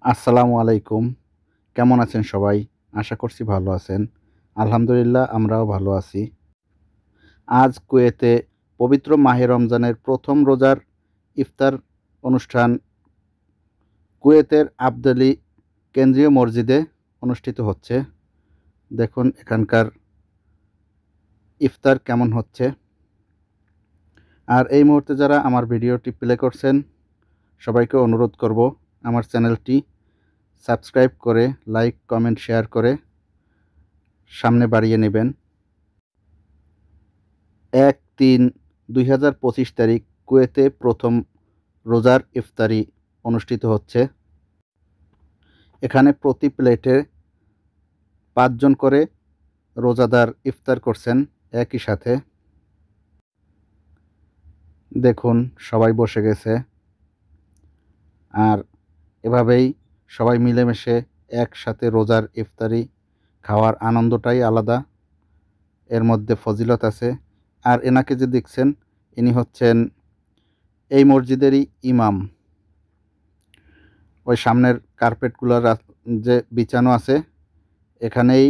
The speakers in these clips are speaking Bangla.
আসসালামু আলাইকুম। কেমন আছেন সবাই? আশা করছি ভালো আছেন। আলহামদুলিল্লাহ আমরাও ভালো আছি। আজ কুয়েতে পবিত্র মাহে রমজানের প্রথম রোজার ইফতার অনুষ্ঠান কুয়েতের আবদালি কেন্দ্রীয় মসজিদে অনুষ্ঠিত হচ্ছে। দেখুন এখানকার ইফতার কেমন হচ্ছে। আর এই মুহূর্তে যারা আমার ভিডিওটি প্লে করছেন সবাইকে অনুরোধ করব আমার চ্যানেলটি সাবস্ক্রাইব করে লাইক, কমেন্ট, শেয়ার করে সামনে বাড়িয়ে নেবেন। ১-৩-২০২৫ তারিখ কুয়েতে প্রথম রোজার ইফতারি অনুষ্ঠিত হচ্ছে। এখানে প্রতি প্লেটে ৫ জন করে রোজাদার ইফতার করছেন একই সাথে। দেখুন সবাই বসে গেছে। আর এভাবেই সবাই মিলেমিশে একসাথে রোজার ইফতারি খাওয়ার আনন্দটাই আলাদা। এর মধ্যে ফজিলত আছে। আর এনাকে যে দেখছেন ইনি হচ্ছেন এই মসজিদেরই ইমাম। ওই সামনের কার্পেটগুলো যে বিছানো আছে এখানেই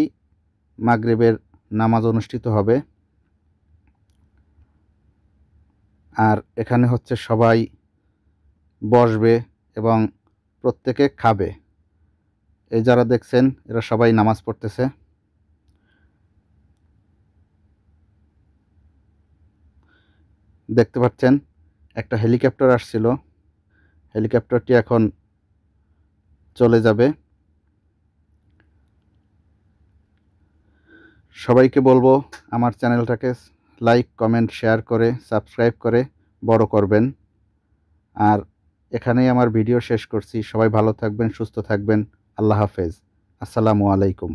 মাগরিবের নামাজ অনুষ্ঠিত হবে। আর এখানে হচ্ছে সবাই বসবে এবং প্রত্যেকে খাবে। এই যারা দেখছেন এরা সবাই নামাজ পড়তেছে। দেখতে পাচ্ছেন একটা হেলিকপ্টার আসছিল, হেলিকপ্টারটি এখন চলে যাবে। সবাইকে বলবো আমার চ্যানেলটাকে লাইক, কমেন্ট, শেয়ার করে সাবস্ক্রাইব করে বড় করবেন। আর এখানেই আমার ভিডিও শেষ করছি। সবাই ভালো থাকবেন, সুস্থ থাকবেন। আল্লাহ হাফেজ। আসসালামু আলাইকুম।